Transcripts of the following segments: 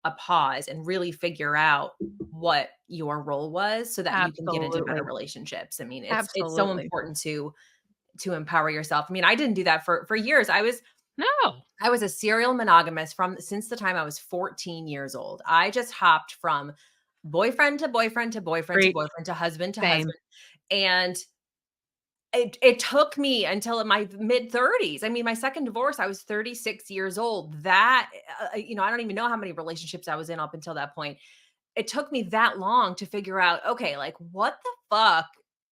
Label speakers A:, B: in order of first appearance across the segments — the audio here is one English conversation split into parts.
A: a pause and really figure out what your role was so that you can get into better
B: Absolutely.
A: relationships. I mean, it's so
B: Absolutely.
A: important to empower yourself. I mean, I didn't do that for years.
B: No.
A: I was a serial monogamist from since the time I was 14 years old. I just hopped from boyfriend to boyfriend to boyfriend to
B: Preach.
A: boyfriend to husband to
B: Same.
A: husband. And it took me until my mid 30s. I mean, my second divorce, I was 36 years old. That I don't even know how many relationships I was in up until that point. It took me that long to figure out, okay, like what the fuck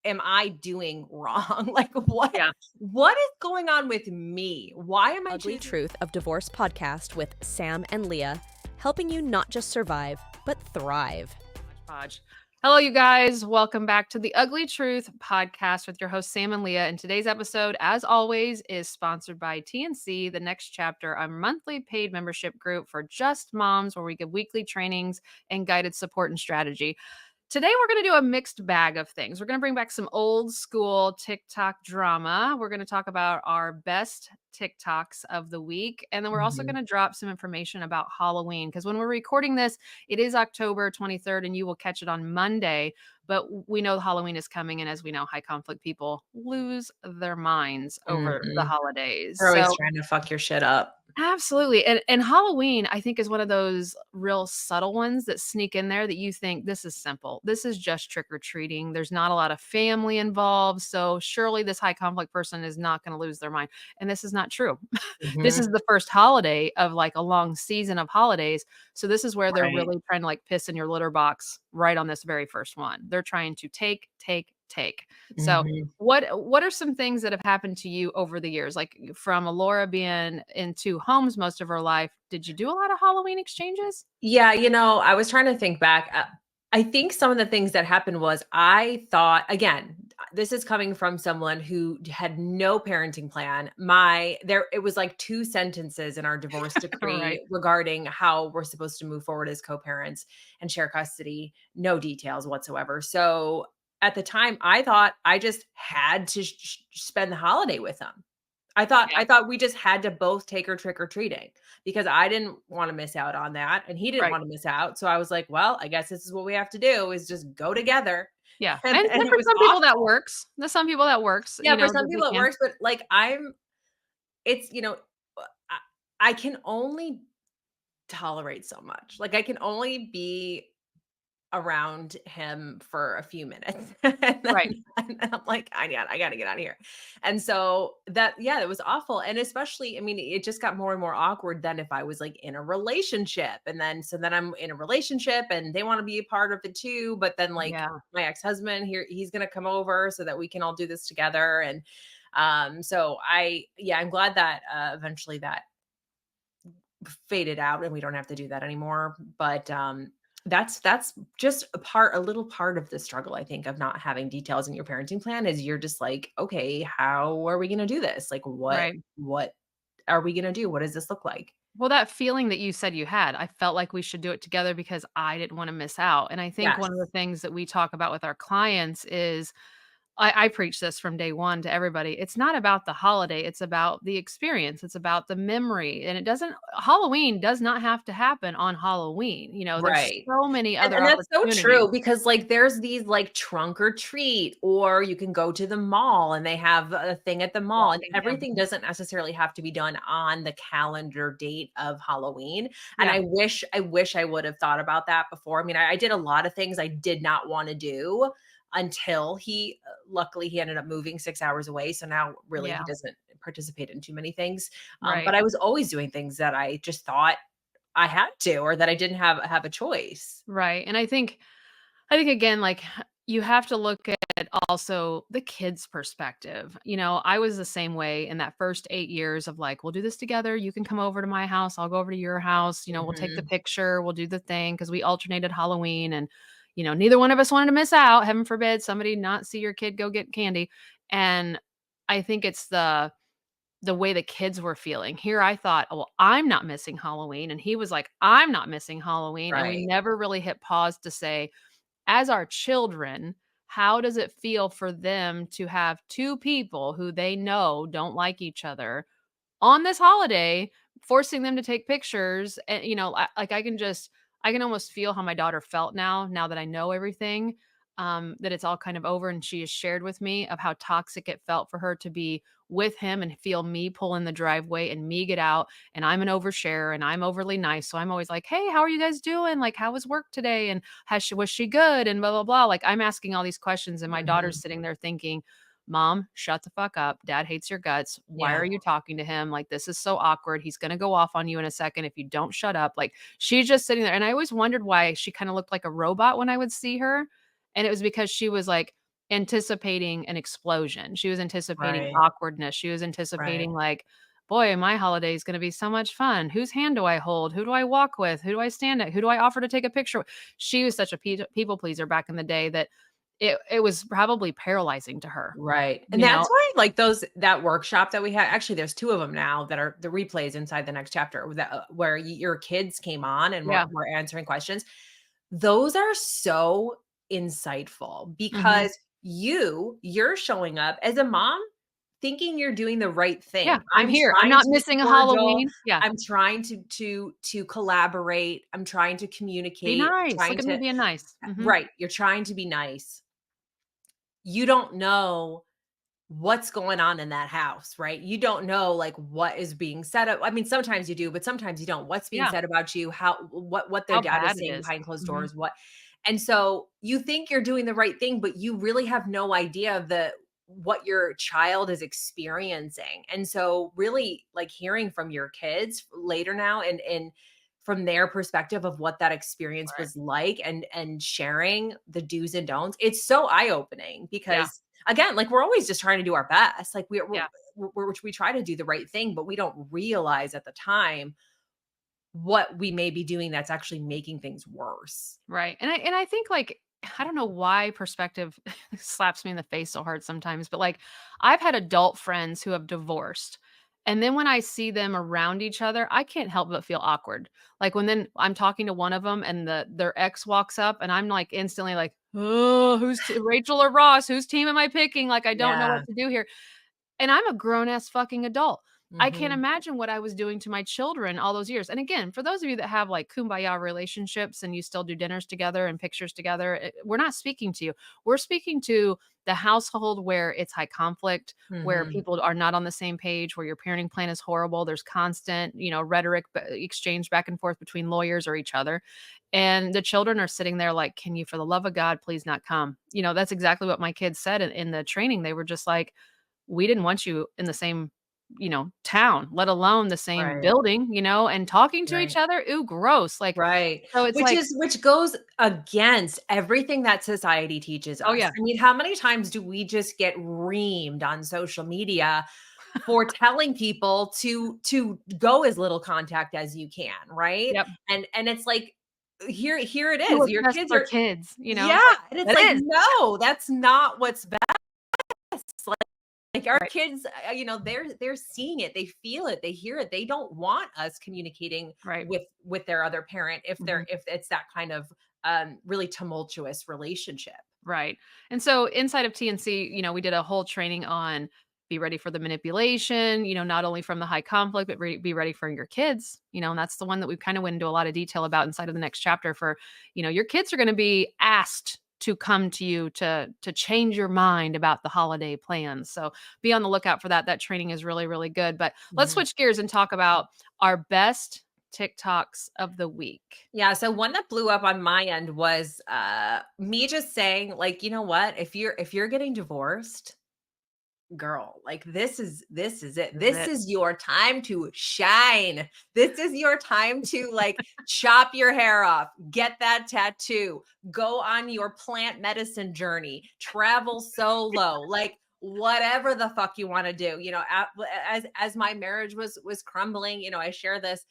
A: am I doing wrong? Like
B: Yeah.
A: what is going on with me? Why am I
C: Ugly
A: choosing
C: Truth of Divorce podcast with Sam and Leah, helping you not just survive, but thrive.
B: Podge. Hello, you guys. Welcome back to the Ugly Truth podcast with your host, Sam and Leah. And today's episode, as always, is sponsored by TNC, The Next Chapter, a monthly paid membership group for just moms where we give weekly trainings and guided support and strategy. Today, we're going to do a mixed bag of things. We're going to bring back some old school TikTok drama. We're going to talk about our best TikToks of the week. And then we're also going
A: Mhm.
B: to drop some information about Halloween because when we're recording this, it is October 23rd and you will catch it on Monday. But we know Halloween is coming. And as we know, high conflict people lose their minds over the
A: Mhm.
B: holidays.
A: They're always
B: So
A: trying to fuck your shit up.
B: absolutely, and Halloween, I think, is one of those real subtle ones that sneak in there that you think, "This is simple. This is just trick or treating. There's not a lot of family involved, so surely this high conflict person is not gonna lose their mind," and this is not true. This
A: Mhm.
B: is the first holiday of, like, a long season of holidays, so this is where they're
A: Right.
B: really trying to, like, piss in your litter box right on this very first one. They're trying to take, take, take. So
A: Mhm.
B: what are some things that have happened to you over the years? Like from Alora being in 2 homes most of her life, did you do a lot of Halloween exchanges?
A: Yeah, I was trying to think back. I think some of the things that happened was I thought, again, this is coming from someone who had no parenting plan. It was like two sentences in our divorce
B: Right.
A: decree regarding how we're supposed to move forward as co-parents and share custody, no details whatsoever. So at the time, I thought I just had to spend the holiday with them.
B: Yeah,
A: I thought we just had to both take her trick or treating because I didn't wanna miss out on that, and he didn't
B: right.
A: wanna miss out, so I was like, "Well, I guess this is what we have to do is just go together."
B: Yeah,
A: And
B: and
A: and it
B: for
A: was
B: some people that
A: awful.
B: works. There's some people that works,
A: Yeah, for some
B: that they
A: people it
B: can.
A: works, but, like, it's, I I can only tolerate so much. Like, I can only be around him for a few minutes and
B: Right.
A: then I'm like, I gotta get out of here. And so yeah, it was awful. And especially, I mean, it just got more and more awkward than if I was like in a relationship. And then I'm in a relationship and they want to be a part of it too. But then like
B: Yeah.
A: my ex-husband here, he's gonna come over so that we can all do this together. And so I'm glad that eventually that faded out and we don't have to do that anymore. But that's just a little part of the struggle, I think, of not having details in your parenting plan is you're just like, okay, how are we gonna do this? Like
B: Right.
A: what are we gonna do? What does this look like?
B: Well, that feeling that you said you had, I felt like we should do it together because I didn't wanna miss out, and I think
A: Yes.
B: one of the things that we talk about with our clients is I preach this from day one to everybody. It's not about the holiday, it's about the experience, it's about the memory, and it doesn't Halloween does not have to happen on Halloween, there's
A: Right.
B: so many other
A: And that's so
B: opportunities.
A: true because, like, there's these, like, trunk or treat, or you can go to the mall and they have a thing at the mall, and
B: Walking, yeah.
A: everything doesn't necessarily have to be done on the calendar date of Halloween, and
B: Yeah,
A: I wish I would have thought about that before. I mean, I did a lot of things I did not wanna do until luckily, he ended up moving 6 hours away, so now really he
B: yeah,
A: doesn't participate in too many things, but
B: right,
A: I was always doing things that I just thought I had to or that I didn't have a choice.
B: right, and I think again, like, you have to look at also the kid's perspective. I was the same way in that first 8 years of like, "We'll do this together. You can come over to my house. I'll go over to your house. We'll take the
A: Mhm.
B: picture. We'll do the thing because we alternated Halloween and, neither one of us wanted to miss out. Heaven forbid somebody not see your kid go get candy. And I think it's the way the kids were feeling. Here I thought, "Oh, well, I'm not missing Halloween." And he was like, "I'm not missing Halloween." And we
A: Right.
B: never really hit pause to say, as our children, how does it feel for them to have 2 people who they know don't like each other on this holiday forcing them to take pictures and, like I can almost feel how my daughter felt now that I know everything, that it's all kind of over, and she has shared with me of how toxic it felt for her to be with him and feel me pull in the driveway and me get out, and I'm an overshare and I'm overly nice. So I'm always like, "Hey, how are you guys doing? Like, how was work today? And was she good?" And blah blah blah. Like I'm asking all these questions, and my daughter's
A: Mhm.
B: sitting there thinking, "Mom, shut the fuck up. Dad hates your guts. Why
A: Yeah.
B: are you talking to him? Like, this is so awkward. He's going to go off on you in a second if you don't shut up." Like, she's just sitting there. And I always wondered why she kind of looked like a robot when I would see her. And it was because she was like anticipating an explosion. She was anticipating
A: Right.
B: awkwardness. She was
A: Right.
B: anticipating, like, boy, my holiday is going to be so much fun. Whose hand do I hold? Who do I walk with? Who do I stand at? Who do I offer to take a picture with? She was such a people pleaser back in the day that it was probably paralyzing to her.
A: Right. And
B: You
A: that's
B: know?
A: why like that workshop that we had, actually there's 2 of them now that are the replays inside the next chapter that where your kids came on and
B: Yeah.
A: were answering questions. Those are so insightful
B: Mhm.
A: because you're showing up as a mom thinking you're doing the right
B: Yeah,
A: thing.
B: I'm
A: I'm
B: here. I'm
A: trying
B: not
A: to be
B: missing a
A: cordial.
B: Halloween. Yeah.
A: I'm trying to collaborate. I'm trying to
B: Be
A: communicate,
B: nice.
A: trying
B: Look at me
A: to
B: being nice. Mhm.
A: right, you're trying to be nice. You don't know what's going on in that house, right? You don't know like what is being said. I mean, sometimes you do, but sometimes you don't. What's being
B: Yeah.
A: said about you, what their
B: How
A: dad is
B: bad it
A: saying
B: is.
A: behind closed
B: Mhm.
A: doors, what. And so you think you're doing the right thing, but you really have no idea of the what your child is experiencing. And so really like hearing from your kids later now and from their perspective of what that experience
B: Right.
A: was like and sharing the do's and don'ts, it's so eye-opening
B: Yeah.
A: because again, like we're always just trying to do our best. Like
B: Yeah.
A: we try to do the right thing, but we don't realize at the time what we may be doing that's actually making things worse.
B: Right. And I think, like, I don't know why perspective slaps me in the face so hard sometimes, but like I've had adult friends who have divorced. And then when I see them around each other, I can't help but feel awkward. Like when then I'm talking to one of them and their ex walks up and I'm like instantly like, "Oh, Rachel or Ross? Whose team am I picking? Like I don't know
A: Yeah.
B: what to do here." And I'm a grown ass fucking adult. I can't
A: Mhm.
B: imagine what I was doing to my children all those years. And again, for those of you that have like kumbaya relationships and you still do dinners together and pictures together, we're not speaking to you. We're speaking to the household where it's high conflict, where
A: Mhm.
B: people are not on the same page, where your parenting plan is horrible. There's constant, rhetoric exchange back and forth between lawyers or each other. And the children are sitting there like, can you, for the love of God, please not come? That's exactly what my kids said in the training. They were just like, we didn't want you in the same, town, let alone the same
A: Right.
B: building, and talking to each
A: Right.
B: other. Ooh, gross. Like,
A: Right.
B: so it's like,
A: Which goes against everything that society teaches
B: oh
A: us.
B: yeah,
A: I mean, how many times do we just get reamed on social media for telling people to go as little contact as you can, right?
B: yep.
A: And it's like here it
B: Do
A: is.
B: what's
A: Your
B: best
A: kids
B: for
A: are
B: kids,
A: yeah,
B: It's like,
A: and it's
B: that
A: like
B: is.
A: no, that's not what's best. Like our
B: Right,
A: kids, they're seeing it, they feel it, they hear it. They don't want us communicating
B: right.
A: with their other parent
B: Mhm.
A: if it's that kind of really tumultuous relationship.
B: Right. And so inside of TNC, we did a whole training on be ready for the manipulation, not only from the high conflict, but be ready for your kids, and that's the one that we kind of went into a lot of detail about inside of the next chapter for, your kids are going to be asked to come to you to change your mind about the holiday plans. So be on the lookout for that. That training is really, really good. But let's
A: Mhm.
B: switch gears and talk about our best TikToks of the week.
A: Yeah, so one that blew up on my end was me just saying like, you know what? If you're getting divorced, girl, like this is it.
B: This is
A: This
B: it.
A: is your time to shine. This is your time to like chop your hair off, get that tattoo, go on your plant medicine journey, travel solo, like whatever the fuck you want to do. As my marriage was crumbling, I share this.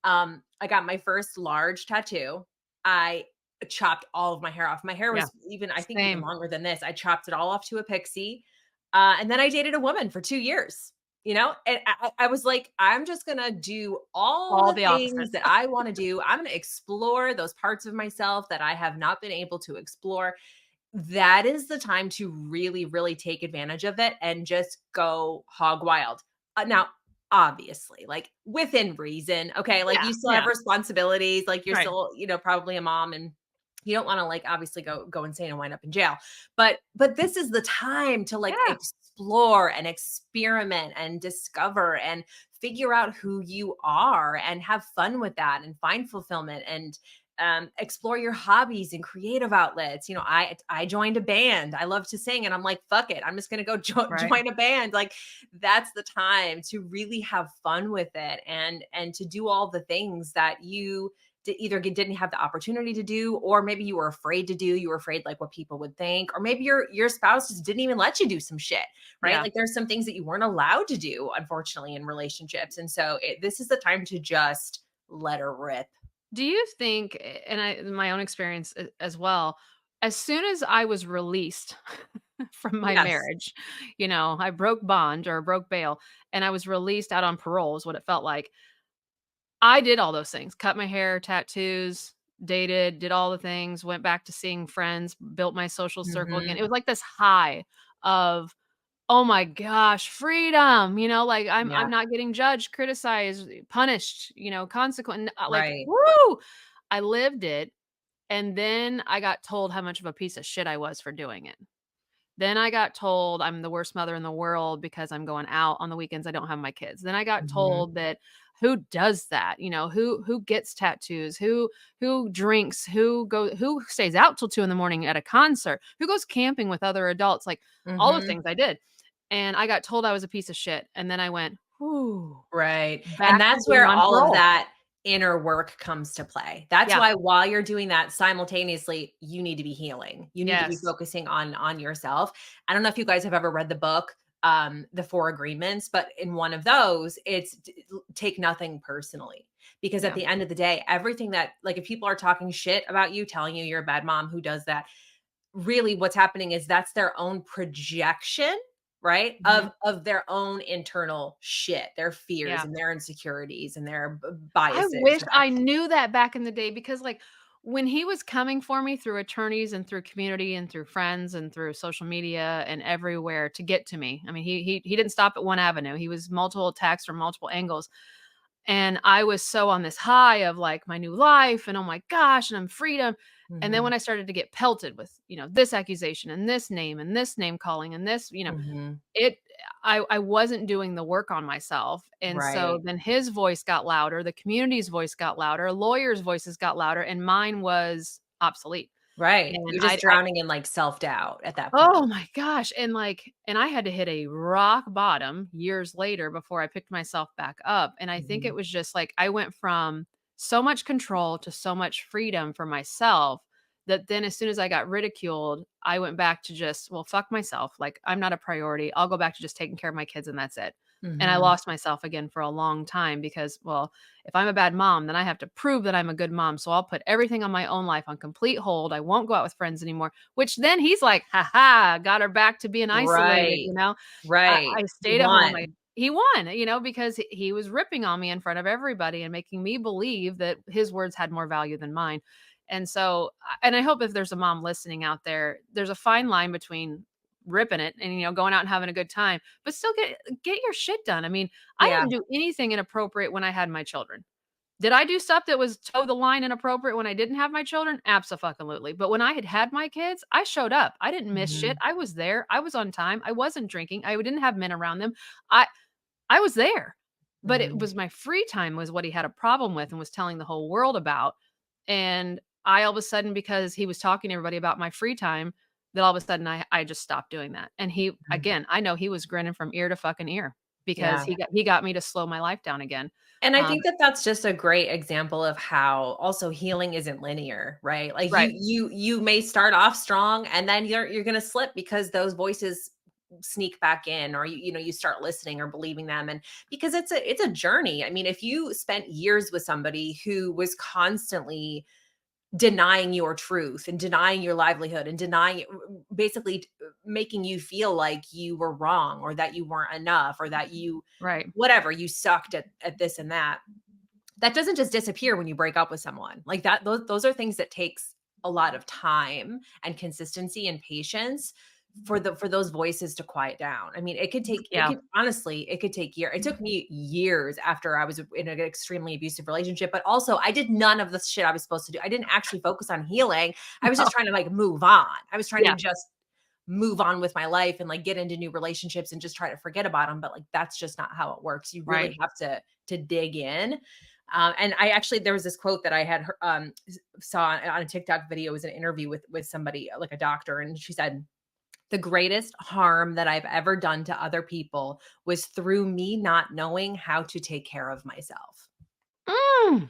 A: I got my first large tattoo. I chopped all of my hair off. My hair
B: Yeah.
A: was even, I think, even
B: Same.
A: longer than this. I chopped it all off to a pixie. And then I dated a woman for 2 years, and I was like, I'm just gonna do all
B: All
A: the
B: the opposite.
A: things that I wanna do. I'm gonna explore those parts of myself that I have not been able to explore. That is the time to really, really take advantage of it and just go hog wild. Now, obviously, like within reason. Okay. Like
B: Yeah,
A: you still have
B: yeah,
A: responsibilities. Like you're
B: right.
A: still, probably a mom, and you don't want to like obviously go insane and wind up in jail. But this is the time to like
B: Yeah,
A: explore and experiment and discover and figure out who you are and have fun with that and find fulfillment and explore your hobbies and creative outlets. I joined a band. I love to sing, and I'm like, fuck it, I'm just gonna go
B: right.
A: join a band. Like that's the time to really have fun with it and to do all the things that you either didn't have the opportunity to do, or maybe you were afraid to do. You were afraid like what people would think, or maybe your spouse just didn't even let you do some shit, right?
B: Yeah.
A: Like there's some things that you weren't allowed to do, unfortunately, in relationships. And so this is the time to just let her rip.
B: Do you think, and in my own experience as well, as soon as I was released from my
A: Yes.
B: marriage, I broke bond or broke bail and I was released out on parole is what it felt like. I did all those things, cut my hair, tattoos, dated, did all the things, went back to seeing friends, built my social circle again.
A: Mhm.
B: It was like this high of, oh my gosh, freedom, like I'm
A: Yeah.
B: not getting judged, criticized, punished, consequent, like,
A: Right.
B: woo! I lived it, and then I got told how much of a piece of shit I was for doing it. Then I got told I'm the worst mother in the world because I'm going out on the weekends, I don't have my kids. Then I got
A: Mhm.
B: told that who does that? Who gets tattoos? Who drinks? Who stays out till 2 in the morning at a concert? Who goes camping with other adults? Like all the
A: Mhm.
B: things I did. And I got told I was a piece of shit. And then I went, "Whoo,
A: Right. And
B: back to
A: that's
B: being
A: where
B: on
A: all of
B: parole."
A: that inner work comes to play. That's
B: Yeah.
A: why while you're doing that simultaneously, you need to be healing. You need to be
B: Yes.
A: focusing on yourself. I don't know if you guys have ever read the book The Four Agreements, but in one of those, it's take nothing personally. Because at
B: Yeah.
A: the end of the day, everything that like if people are talking shit about you, telling you you're a bad mom, who does that? Really what's happening is that's their own projection, right?
B: Mhm.
A: Of their own internal shit, their fears
B: Yeah.
A: and their insecurities and their
B: I
A: biases,
B: wish
A: right?
B: I knew that back in the day because, like, when he was coming for me through attorneys and through community and through friends and through social media and everywhere to get to me, I mean, he didn't stop at one avenue. He was multiple attacks from multiple angles. And I was so on this high of like my new life and oh my gosh, and I'm freedom. And then
A: Mhm,
B: when I started to get pelted with, this accusation and this name calling and this,
A: mhm.
B: it I wasn't doing the work on myself, and so
A: Right,
B: then his voice got louder, the community's voice got louder, lawyers' voices got louder, and mine was obsolete.
A: right.
B: And
A: You're just drowning in, like, self-doubt at that point.
B: oh my gosh, and I had to hit a rock bottom years later before I picked myself back up, and I think it
A: Mhm,
B: was just like I went from so much control to so much freedom for myself that then as soon as I got ridiculed, I went back to just, well, fuck myself. Like I'm not a priority. I'll go back to just taking care of my kids and that's it. And I
A: mhm,
B: lost myself again for a long time because, well, if I'm a bad mom, then I have to prove that I'm a good mom. So I'll put everything on my own life on complete hold. I won't go out with friends anymore, which then he's like, "Ha ha, got her back to being isolated,"
A: right,
B: I
A: right. You
B: stayed at home.
A: won.
B: He won, because he was ripping on me in front of everybody and making me believe that his words had more value than mine. And so, and I hope if there's a mom listening out there, there's a fine line between ripping it and going out and having a good time, but still get your shit done. I mean, I
A: Yeah,
B: didn't do anything inappropriate when I had my children. Did I do stuff that was toe the line inappropriate when I didn't have my children? Absolutely. But when I had my kids, I showed up. I didn't miss shit.
A: mhm,
B: I was there. I was on time. I wasn't drinking. I didn't have men around them. I I was there. But it
A: mhm,
B: was my free time was what he had a problem with and was telling the whole world about. And I all of a sudden, because he was talking to everybody about my free time, that all of a sudden I just stopped doing that. And he
A: mhm.
B: again, I know he was grinning from ear to fucking ear because
A: Yeah.
B: he got me to slow my life down again.
A: And I
B: Um,
A: think that that's just a great example of how also healing isn't linear, right? Like
B: right.
A: you may start off strong and then you're going to slip because those voices sneak back in, or you start listening or believing them, and because it's a journey. I mean, if you spent years with somebody who was constantly denying your truth and denying your livelihood and denying basically making you feel like you were wrong or that you weren't enough or that you
B: Right.
A: whatever you sucked at this and that doesn't just disappear when you break up with someone. Like those are things that takes a lot of time and consistency and patience for those voices to quiet down. I mean, it
B: Yeah.
A: could honestly, it could take years. It took me years after I was in an extremely abusive relationship, but also I did none of the shit I was supposed to do. I didn't actually focus on healing. I was
B: No.
A: just trying to like move on. I was trying to
B: Yeah.
A: just move on with my life and like get into new relationships and just try to forget about them. But like that's just not how it works. You
B: Right.
A: really have to dig in. And I actually there was this quote that I had saw on a TikTok video. It was an interview with somebody like a doctor, and she said, "The greatest harm that I've ever done to other people was through me not knowing how to take care of myself."
B: Mm.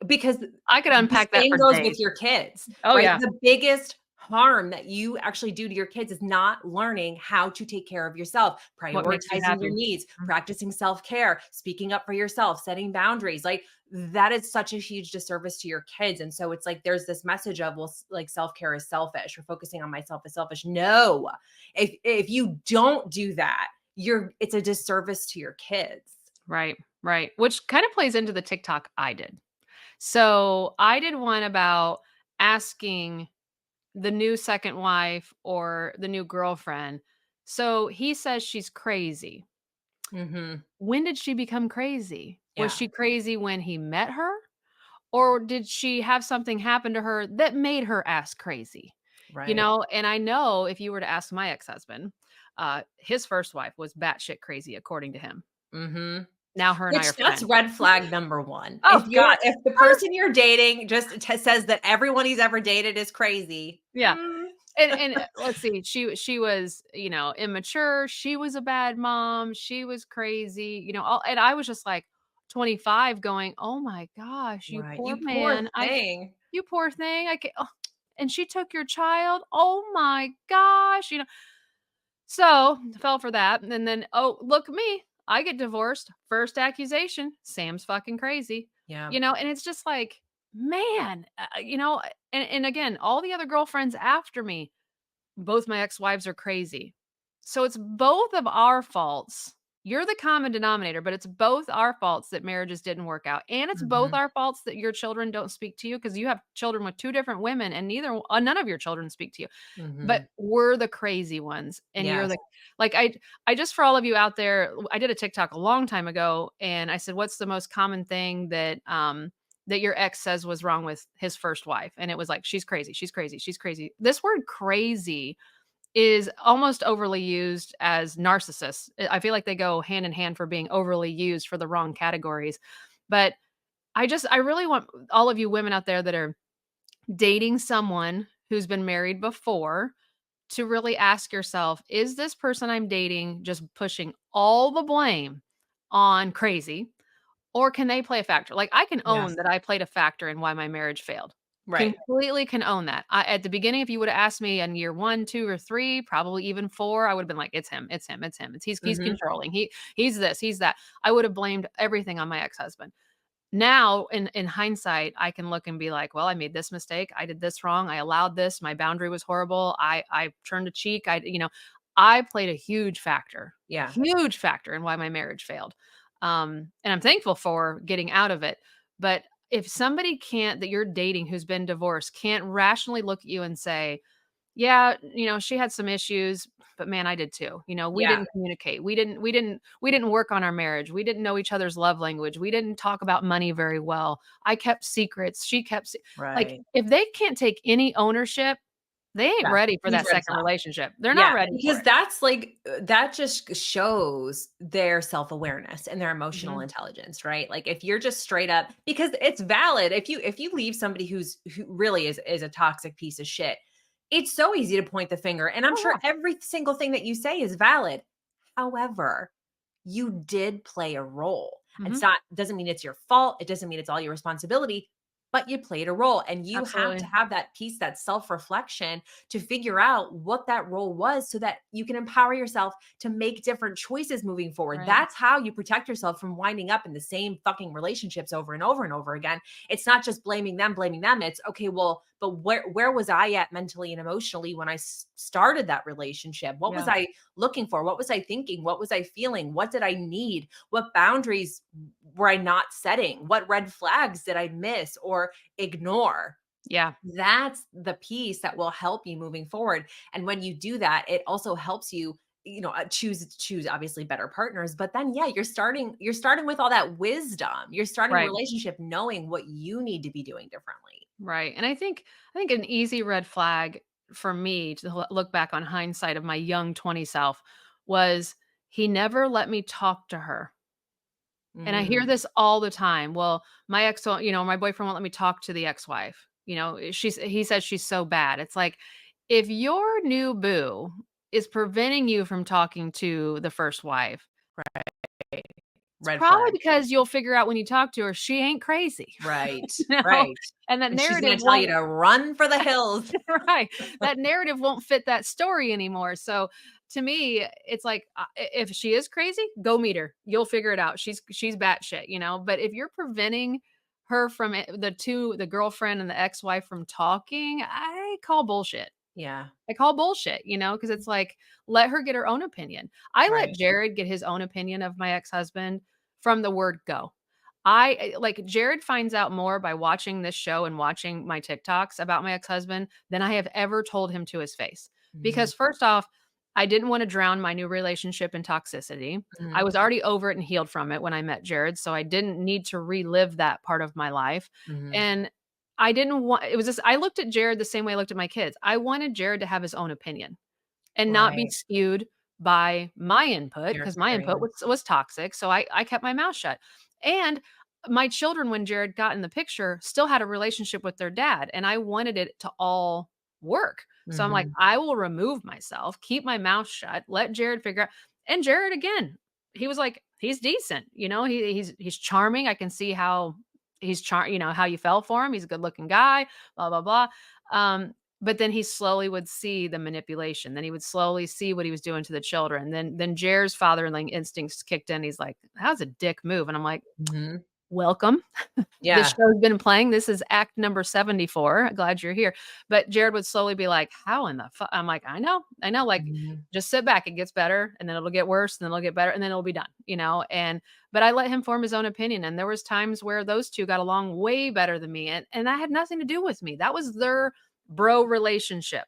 A: Because
B: I could
A: the
B: unpack that
A: same
B: for
A: goes
B: days.
A: with your kids,
B: Oh,
A: right?
B: yeah.
A: The biggest harm that you actually do to your kids is not learning how to take care of yourself,
B: What makes you
A: prioritizing your
B: happy?
A: needs,
B: Mm.
A: practicing self-care, speaking up for yourself, setting boundaries. Like that is such a huge disservice to your kids. And so it's like there's this message of, well, like self-care is selfish or focusing on myself is selfish. No. If you don't do that, it's a disservice to your kids.
B: Right. Right. Which kind of plays into the TikTok I did. So I did one about asking the new second wife or the new girlfriend. So he says she's crazy.
A: Mhm.
B: When did she become crazy? Was
A: Yeah.
B: she crazy when he met her? Or did she have something happen to her that made her ask crazy?
A: Right.
B: And I know if you were to ask my ex-husband, his first wife was batshit crazy according to him.
A: Mhm.
B: Now her and I
A: Which
B: are
A: that's
B: friends.
A: red flag number 1.
B: Oh god.
A: If the person you're dating just says that everyone he's ever dated is crazy,
B: Yeah. And let's see, she was, immature, she was a bad mom, she was crazy, all and I was just like 25 going, "Oh my gosh, you
A: right.
B: poor
A: You poor
B: man.
A: thing.
B: You poor thing. I can and she took your child. Oh my gosh." So, fell for that. And then, oh, look at me. I get divorced. First accusation, Sam's fucking crazy.
A: Yeah.
B: And it's just like, man, and again, all the other girlfriends after me, both my ex-wives are crazy. So it's both of our faults. You're the common denominator, but it's both our faults that marriages didn't work out. And it's both
A: Mhm.
B: our faults that your children don't speak to you because you have children with two different women and none of your children speak to you. But
A: Mhm.
B: we're the crazy ones and you're
A: Yes.
B: the like I just for all of you out there, I did a TikTok a long time ago and I said what's the most common thing that your ex says was wrong with his first wife, and it was like she's crazy, she's crazy, she's crazy. This word crazy is almost overly used as narcissists. I feel like they go hand in hand for being overly used for the wrong categories. But I really want all of you women out there that are dating someone who's been married before to really ask yourself, is this person I'm dating just pushing all the blame on crazy? Or can they play a factor? Like, I can own
A: Yes.
B: that I played a factor in why my marriage failed.
A: Right.
B: Completely can own that. At the beginning, if you would have asked me in year 1, 2, or 3, probably even 4, I would have been like, "It's him, it's him, it's him. He's
A: Mhm.
B: controlling. He's this, he's that." I would have blamed everything on my ex-husband. Now, in hindsight, I can look and be like, "Well, I made this mistake. I did this wrong. I allowed this. My boundary was horrible. I turned a cheek. I played a
A: Yeah.
B: huge factor in why my marriage failed. And I'm thankful for getting out of it. But if somebody can't that you're dating who's been divorced can't rationally look at you and say, yeah, she had some issues, but man, I did too. We
A: Yeah.
B: didn't communicate. We didn't work on our marriage. We didn't know each other's love language. We didn't talk about money very well. I kept secrets. She kept like
A: Right.
B: if they can't take any ownership, they ain't
A: Yeah.
B: ready for
A: Huge
B: that
A: red
B: second
A: flag.
B: relationship. They're not
A: Yeah,
B: ready for
A: because
B: it.
A: that's like that just shows their self-awareness and their emotional
B: Mhm.
A: intelligence, right? Like if you're just straight up because it's valid if you leave somebody who really is a toxic piece of shit, it's so easy to point the finger. And I'm
B: Oh
A: sure
B: yeah.
A: every single thing that you say is valid. However, you did play a role. And
B: Mhm.
A: it's not doesn't mean it's your fault. It doesn't mean it's all your responsibility, but you played a role. And you have to
B: Absolutely.
A: have that piece, that self-reflection to figure out what that role was so that you can empower yourself to make different choices moving forward.
B: Right.
A: That's how you protect yourself from winding up in the same fucking relationships over and over and over again. It's not just blaming them, blaming them. It's okay, well, but where was I at mentally and emotionally when I started that relationship? What was
B: Yeah.
A: I looking for? What was I thinking? What was I feeling? What did I need? What boundaries were I not setting? What red flags did I miss or ignore?
B: Yeah.
A: That's the piece that will help you moving forward. And when you do that, it also helps you, choose obviously better partners. But then, yeah, you're starting with all that wisdom. You're starting a
B: Right.
A: relationship knowing what you need to be doing differently.
B: Right. And I think an easy red flag for me to look back on hindsight of my young 20 self was he never let me talk to her. And I hear
A: Mm,
B: this all the time. Well, my ex, my boyfriend won't let me talk to the ex-wife. He says she's so bad. It's like, if your new boo is preventing you from talking to the first wife,
A: right.
B: it's
A: Red
B: probably
A: flag.
B: because you'll figure out when you talk to her, she ain't crazy,
A: Right.
B: you know?
A: Right.
B: And that
A: And she's
B: narrative
A: gonna tell you
B: won't
A: to run for the hills.
B: right. That narrative won't fit that story anymore. So to me, it's like if she is crazy, go meet her. You'll figure it out. She's batshit. But if you're preventing her from the girlfriend and the ex-wife from talking, I call bullshit.
A: Yeah.
B: I call bullshit, because it's like, let her get her own opinion. I let
A: Right.
B: Jared get his own opinion of my ex-husband from the word go. Like Jared finds out more by watching this show and watching my TikToks about my ex-husband than I have ever told him to his face.
A: Mhm.
B: Because first off, I didn't want to drown my new relationship in toxicity. I
A: Mhm.
B: was already over it and healed from it when I met Jared, so I didn't need to relive that part of my life.
A: Mhm.
B: And I didn't want it was just I looked at Jared the same way I looked at my kids. I wanted Jared to have his own opinion and not be
A: Right.
B: skewed by my input
A: Your
B: because my input
A: experience.
B: was toxic. So I kept my mouth shut. And my children, when Jared got in the picture, still had a relationship with their dad. And I wanted it to all work. So I'm like,
A: Mhm.
B: I will remove myself, keep my mouth shut, let Jared figure out. And Jared, again, he was like, he's decent. He's charming. I can see how how you fell for him. He's a good looking guy, blah, blah, blah. But then he slowly would see the manipulation. Then he would slowly see what he was doing to the children. Then Jer's fatherly instincts kicked in. He's like, "That was a dick move." And I'm like,
A: Mhm.
B: "Welcome. This
A: Yeah.
B: show's been playing. This is act number 74. Glad you're here." But Jared would slowly be like, "How in the fuck?" I'm like, I know. Like,
A: Mhm.
B: just sit back. It gets better, and then it'll get worse, and then it'll get better, and then it'll be done. But I let him form his own opinion. And there was times where those two got along way better than me, and that had nothing to do with me. That was their bro relationship.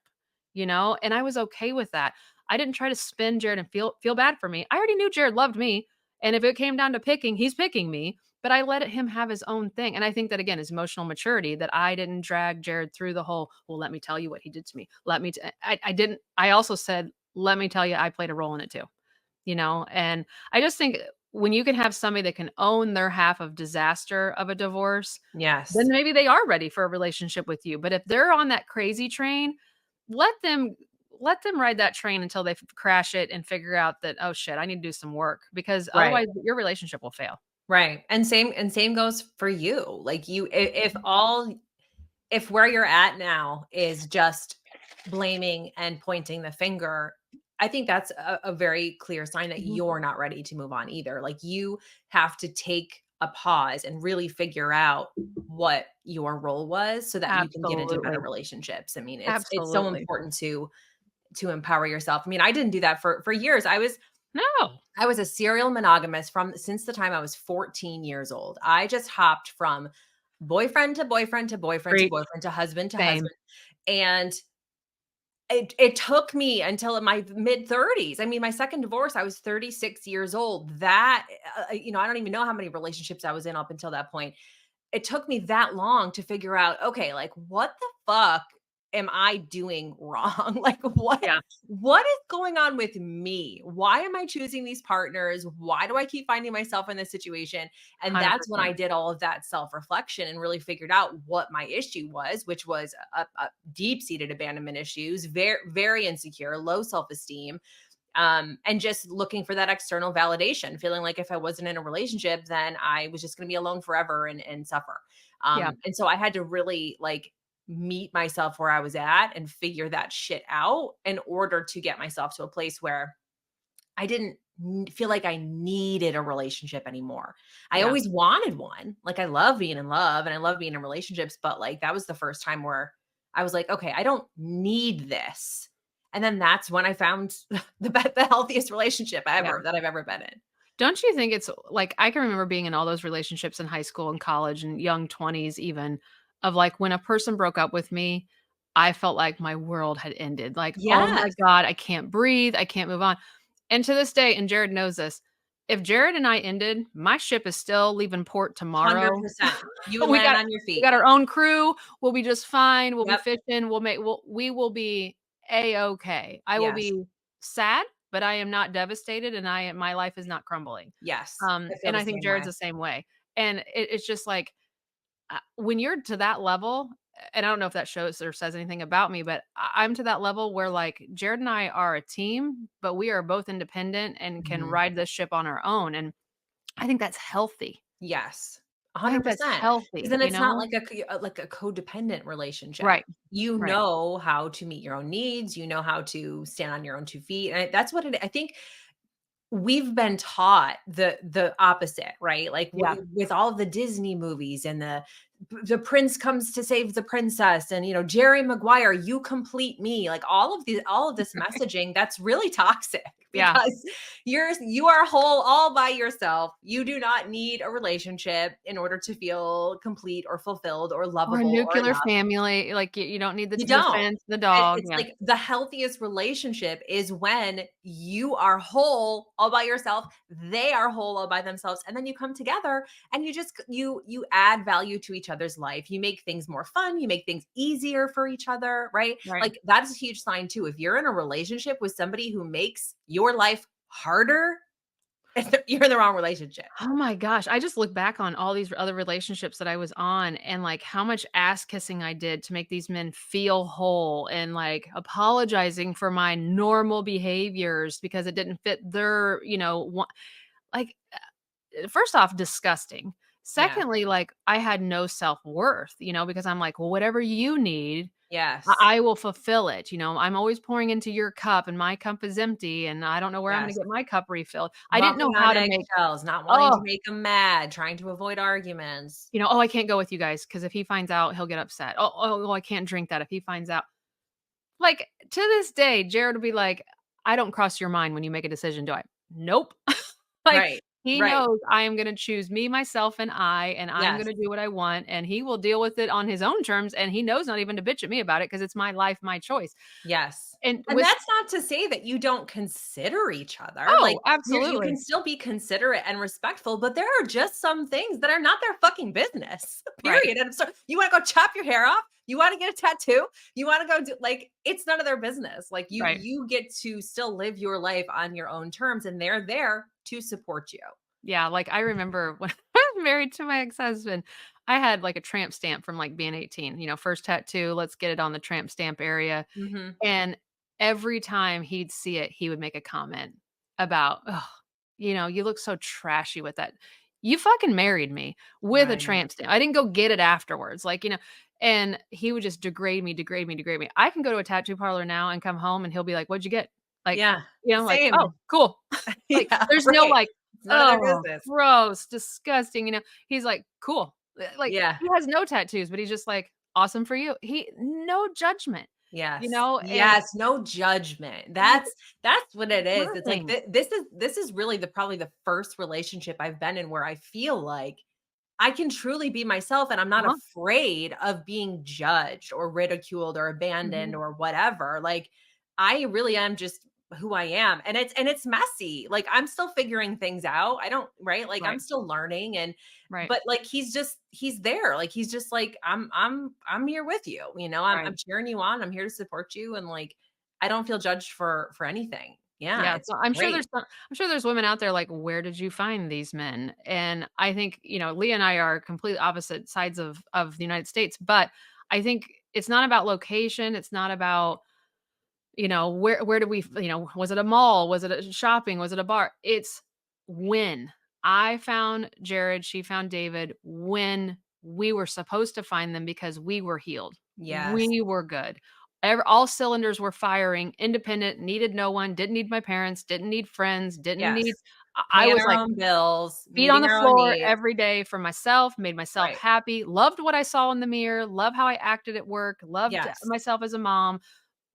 B: And I was okay with that. I didn't try to spin Jared and feel bad for me. I already knew Jared loved me. And if it came down to picking, he's picking me, but I let him have his own thing. And I think that again is emotional maturity that I didn't drag Jared through the whole, well, let me tell you what he did to me. I didn't, I also said, let me tell you, I played a role in it too. And I just think when you can have somebody that can own their half of disaster of a divorce, then
A: Yes.
B: maybe they are ready for a relationship with you. But if they're on that crazy train, let them let them ride that train until they crash it and figure out that, oh shit, I need to do some work because
A: Right.
B: otherwise your relationship will fail.
A: Right. And same goes for you. Like if where you're at now is just blaming and pointing the finger, I think that's a very clear sign that
B: Mhm.
A: you're not ready to move on either. Like you have to take a pause and really figure out what your role was so that you can get into better
B: Absolutely.
A: relationships. I mean, it's so
B: Absolutely.
A: important to empower yourself. I mean, I didn't do that for years.
B: No.
A: I was a serial monogamist from since the time I was 14 years old. I just hopped from boyfriend to boyfriend to boyfriend to
B: Preach.
A: boyfriend to husband to
B: Same.
A: husband. And it took me until in my mid 30s. I mean, my second divorce, I was 36 years old. That, I don't even know how many relationships I was in up until that point. It took me that long to figure out, okay, like what the fuck am I doing wrong? Like
B: Yeah.
A: what is going on with me? Why am I choosing these partners? Why do I keep finding myself in this situation? And that's when
B: 100%.
A: I did all of that self-reflection and really figured out what my issue was, which was a deep-seated abandonment issues, very very insecure, low self-esteem, and just looking for that external validation, feeling like if I wasn't in a relationship, then I was just going to be alone forever and suffer.
B: Yeah.
A: And so I had to really like meet myself where I was at and figure that shit out in order to get myself to a place where I didn't feel like I needed a relationship anymore. I
B: Yeah.
A: always wanted one. Like I love being in love and I love being in relationships, but like that was the first time where I was like, okay, I don't need this. And then that's when I found the healthiest relationship
B: Yeah.
A: ever that I've ever been in.
B: Don't you think it's like I can remember being in all those relationships in high school and college and young 20s even. of like when a person broke up with me, I felt like my world had ended. Like, oh my
A: Yes,
B: God, I can't breathe. I can't move on. And to this day, and Jared knows this, if Jared and I ended, my ship is still leaving port tomorrow.
A: 100%. You would
B: we
A: land
B: got
A: on your
B: we
A: feet.
B: got our own crew. We'll be just fine. We'll be
A: Yep.
B: fishing. We will be a-okay. I will
A: Yes.
B: be sad, but I am not devastated and my life is not crumbling.
A: Yes. I feel
B: And
A: the
B: I think
A: same
B: Jared's
A: way.
B: the same way. And it's just like when you're to that level, and I don't know if that shows or says anything about me, but I'm to that level where like Jared and I are a team, but we are both independent and can
A: Mhm.
B: ride this ship on our own. And I think that's healthy.
A: Yes,
B: I think that's
A: 100%. 'Cause
B: healthy,
A: then
B: you
A: it's not
B: know?
A: like a codependent relationship.
B: Right.
A: You
B: Right.
A: know how to meet your own needs, you know how to stand on your own 2 feet, and that's what I think we've been taught the opposite, right? Like
B: Yeah.
A: with all of the Disney movies and the prince comes to save the princess and Jerry Maguire, you complete me. Like all of this messaging that's really toxic
B: Yeah.
A: because you are whole all by yourself. You do not need a relationship in order to feel complete or fulfilled or
B: Or a
A: lovable or
B: nuclear
A: enough.
B: family, like, you don't need
A: You
B: the
A: don't.
B: fence, the
A: And
B: dog,
A: it's
B: yeah.
A: like the healthiest relationship is when you are whole all by yourself, they are whole all by themselves, and then you come together and you just you add value to each other's life. You make things more fun, you make things easier for each other, right?
B: Right.
A: Like that's a huge sign too. If you're in a relationship with somebody who makes your life harder, you're in the wrong relationship.
B: Oh my gosh, I just look back on all these other relationships that I was on and, like, how much ass kissing I did to make these men feel whole and, like, apologizing for my normal behaviors because it didn't fit their, like, first off, disgusting.
A: Yeah.
B: Secondly, like, I had no self-worth, because I'm like, "Well, whatever you need,
A: Yes.
B: I will fulfill it." I'm always pouring into your cup and my cup is empty and I don't know where I'm gonna
A: Yes.
B: get my cup refilled. I didn't know
A: Walking
B: how
A: on
B: to make
A: eggshells, not wanting to
B: oh,
A: make them mad, trying to avoid arguments.
B: "Oh, I can't go with you guys because if he finds out, he'll get upset. Oh, I can't drink that if he finds out." Like, to this day, Jared will be like, "I don't cross your mind when you make a decision, do I?" "Nope." Like,
A: Right.
B: he
A: Right.
B: knows I am gonna choose me, myself, and I'm
A: Yes.
B: gonna do what I want, and he will deal with it on his own terms, and he knows not even to bitch at me about it because it's my life, my choice.
A: Yes.
B: And
A: And
B: with
A: that's not to say that you don't consider each other. Like,
B: Oh,
A: you can
B: absolutely.
A: still be considerate and respectful, but there are just some things that are not their fucking business.
B: Right,
A: Period. And so you want to go chop your hair off? You want to get a tattoo? You want to go do like it's none of their business. Like
B: right.
A: you get to still live your life on your own terms and they're there to support you.
B: Yeah, like, I remember when I was married to my ex-husband, I had, like, a tramp stamp from, like, being 18, first tattoo, let's get it on the tramp stamp area.
A: Mhm.
B: And every time he'd see it, he would make a comment about, "Ugh, you look so trashy with that." You fucking married me with a
A: Right.
B: tramp stamp. I didn't go get it afterwards, and he would just degrade me, degrade me, degrade me. I can go to a tattoo parlor now and come home and he'll be like, "What'd you get?" Like,
A: Yeah.
B: like,
A: Same.
B: "Oh, cool." Like,
A: Yeah,
B: there's no
A: right.
B: like,
A: It's none of their
B: "Oh,
A: business.
B: gross, disgusting," He's like, "Cool." Like,
A: Yeah.
B: he has no tattoos, but he's just like, "Awesome for you." No judgment,
A: Yes.
B: and
A: Yes, no judgment.
B: like,
A: That's what it is. It's like
B: birthing.
A: this is really the probably the first relationship I've been in where I feel like I can truly be myself and I'm not
B: Uh-huh.
A: afraid of being judged or ridiculed or abandoned
B: Mhm.
A: or whatever. Like I really am just who I am. And it's messy. Like I'm still figuring things out. I don't right? Like I'm
B: Right,
A: still learning and
B: right,
A: but like he's there. Like he's just like I'm here with you.
B: right.
A: I'm cheering you on. I'm here to support you and like I don't feel judged for anything. Yeah,
B: Yeah,
A: it's
B: so
A: great.
B: I'm sure there's women out there like, "Where did you find these men?" And I think, Leah and I are completely opposite sides of the United States, but I think it's not about location, it's not about, where do we was it a mall? Was it a shopping? Was it a bar? It's when. I found Jared, she found David when we were supposed to find them because we were healed.
A: Yes.
B: We were good. All cylinders were firing, independent, needed no one, didn't need my parents, didn't need friends, didn't
A: Yes.
B: need I
A: Paying
B: was
A: our
B: like
A: own bills,
B: feet on
A: meeting
B: the
A: our own
B: floor
A: needs.
B: every day for myself, made myself
A: Right.
B: happy, loved what I saw in the mirror, love how I acted at work, loved
A: Yes.
B: myself as a mom.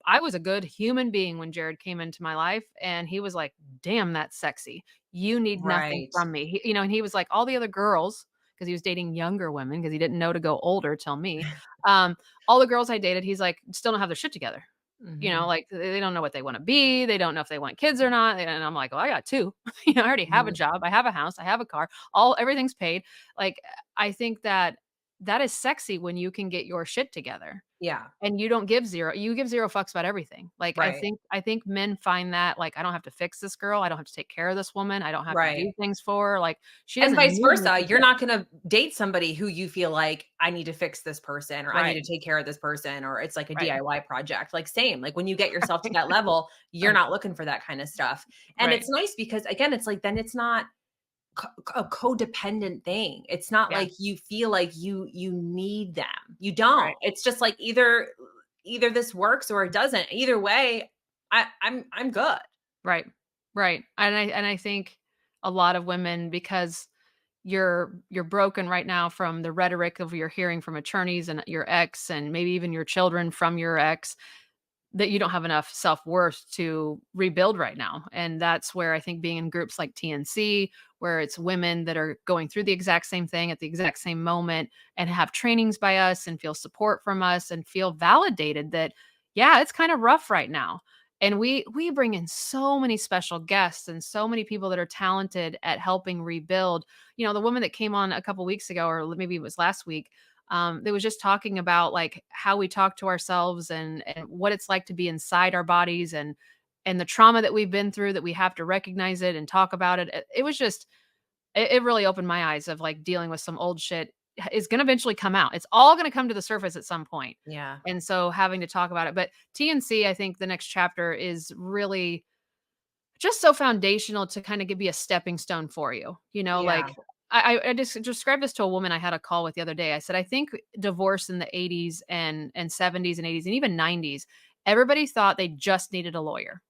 B: I was a good human being when Jared came into my life, and he was like, "Damn, that's sexy. You need nothing
A: Right.
B: from me." And he was like, all the other girls, because he was dating younger women because he didn't know to go older till me. Um, all the girls I dated, he's like, still don't have their shit together.
A: Mhm.
B: Like they don't know what they want to be. They don't know if they want kids or not. And I'm like, well, I got two. I already have a
A: Mhm.
B: job. I have a house. I have a car. Everything's paid. Like I think that is sexy when you can get your shit together.
A: Yeah.
B: And you give 0 fucks about everything. Like,
A: Right.
B: I think men find that, like, I don't have to fix this girl, I don't have to take care of this woman, I don't have to
A: Right.
B: do things for her, like, she
A: And
B: doesn't
A: vice
B: need me
A: versa,
B: for
A: you're
B: shit.
A: not gonna date somebody who you feel like, "I need to fix this person," or "I
B: Right,
A: need to take care of this person," or it's like a
B: right,
A: DIY project. Like, same, like, when you get yourself to that level, you're not looking for that kinda stuff. And
B: right,
A: it's nice because, again, it's like, then it's not a codependent thing. It's not
B: yeah,
A: like you feel like you need them. You
B: right,
A: don't. It's just like either this works or it doesn't. Either way, I'm good.
B: right, right, and I think a lot of women, because you're broken right now from the rhetoric of you're hearing from attorneys and your ex and maybe even your children from your ex, that you don't have enough self-worth to rebuild right now. And that's where I think being in groups like TNC, where it's women that are going through the exact same thing at the exact same moment and have trainings by us and feel support from us and feel validated that, yeah, it's kind of rough right now. And we bring in so many special guests and so many people that are talented at helping rebuild. The woman that came on a couple weeks ago, or maybe it was last week, that was just talking about like how we talk to ourselves and what it's like to be inside our bodies and the trauma that we've been through, that we have to recognize it and talk about it. It was just it really opened my eyes of like dealing with some old shit is going to eventually come out. It's all going to come to the surface at some point.
A: Yeah.
B: And so having to talk about it. But TNC, I think the next chapter is really just so foundational to kind of give be a stepping stone for you.
A: Yeah.
B: Like I just described this to a woman I had a call with the other day. I said, I think divorce in the 80s and 70s and 80s and even 90s, everybody thought they just needed a lawyer.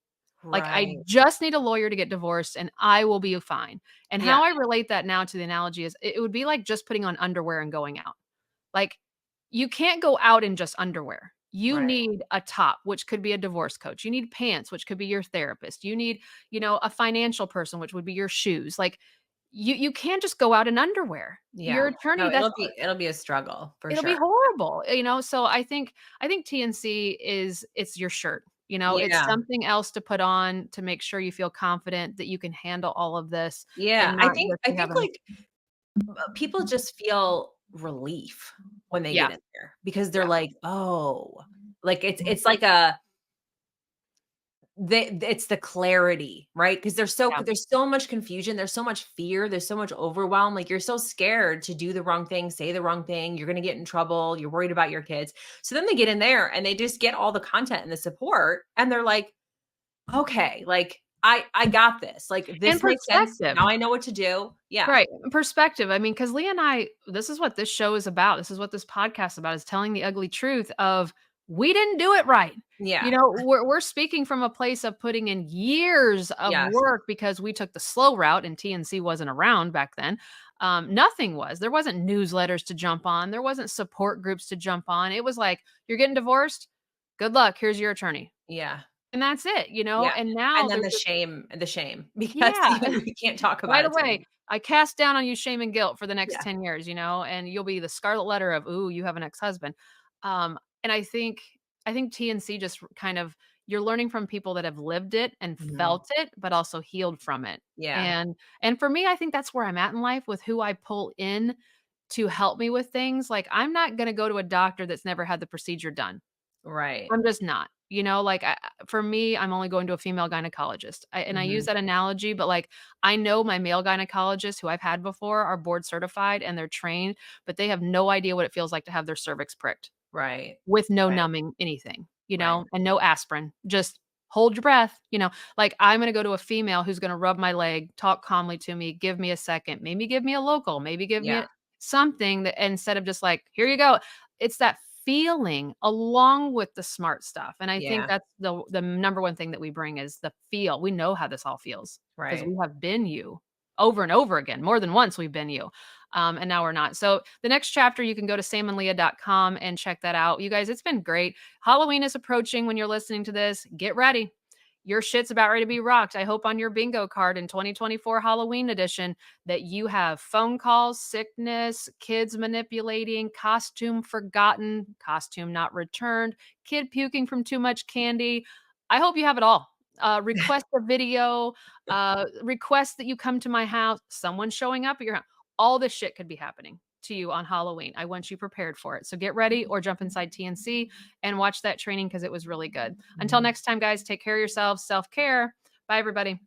B: Like, I
A: Right.
B: just need a lawyer to get divorced and I will be fine. And
A: Yeah.
B: how I relate that now to the analogy is it would be like just putting on underwear and going out. Like, you can't go out in just underwear. You
A: Right.
B: need a top, which could be a divorce coach. You need pants, which could be your therapist. You need, a financial person, which would be your shoes. Like, you can't just go out in underwear. Your
A: Yeah. No,
B: attorney,
A: it'll be a struggle for
B: it'll be
A: sure.
B: horrible. So I think TNC it's your shirt. It's
A: Yeah.
B: something else to put on to make sure you feel confident that you can handle all of this
A: Yeah.
B: and
A: I
B: not
A: think
B: just
A: I
B: be
A: think
B: having
A: like people just feel relief when they
B: yeah,
A: get in there because they're
B: yeah,
A: like, "Oh," like it's like a it's the clarity, right? Because
B: yeah,
A: there's so much confusion, there's so much fear, there's so much overwhelm, like, you're so scared to do the wrong thing, say the wrong thing, you're gonna get in trouble, you're worried about your kids. So then they get in there and they just get all the content and the support, and they're like, "Okay, like, I got this, like,
B: and
A: this makes sense,
B: perspective.
A: now I know what to do." Yeah.
B: Right, perspective. I mean, because Leah and I, this is what this show is about. This is what this podcast is about, is telling the ugly truth of we didn't do it right.
A: Yeah.
B: We're speaking from a place of putting in years of
A: Yes.
B: work because we took the slow route and TNC wasn't around back then. Nothing was. There wasn't newsletters to jump on. There wasn't support groups to jump on. It was like, you're getting divorced. Good luck. Here's your attorney.
A: Yeah.
B: And that's it,
A: Yeah.
B: And
A: And
B: now
A: then
B: there's this,
A: the shame because,
B: yeah.
A: we can't talk
B: Right
A: about it
B: away,
A: anymore.
B: I cast down on you shame and guilt for the next
A: Yeah.
B: 10 years, and you'll be the scarlet letter of, "Ooh, you have an ex-husband." And I think TNC just kind of, you're learning from people that have lived it and
A: Mhm.
B: felt it, but also healed from it.
A: Yeah.
B: And for me, I think that's where I'm at in life with who I pull in to help me with things. Like, I'm not gonna go to a doctor that's never had the procedure done.
A: Right.
B: I'm just not. Like, for me, I'm only going to a female gynecologist. And I use
A: Mhm.
B: that analogy, but like I know my male gynecologists who I've had before are board certified and they're trained, but they have no idea what it feels like to have their cervix pricked
A: Right.
B: with no
A: Right.
B: numbing anything,
A: Right.
B: and no aspirin. Just hold your breath, like I'm going to go to a female who's going to rub my leg, talk calmly to me, give me a second, maybe give me a local, maybe give me
A: Yeah.
B: something that, instead of just like, here you go. It's that feeling along with the smart stuff. And I think
A: Yeah.
B: that's the number one thing that we bring is the feel. We know how this all feels because
A: Right.
B: we have been you over and over again. More than once we've been you. And now we're not. So the next chapter, you can go to samandleah.com and check that out. You guys, it's been great. Halloween is approaching when you're listening to this. Get ready. your shit's about ready to be rocked. I hope on your bingo card in 2024 Halloween edition that you have phone calls, sickness, kids manipulating, costume forgotten, costume not returned, kid puking from too much candy. I hope you have it all. Request a video, request that you come to my house, someone showing up at your house. All this shit could be happening to you on Halloween. I want you prepared for it. So get ready or jump inside TNC and watch that training because it was really good. Until next time, guys, take care of yourselves. Self-care. Bye, everybody.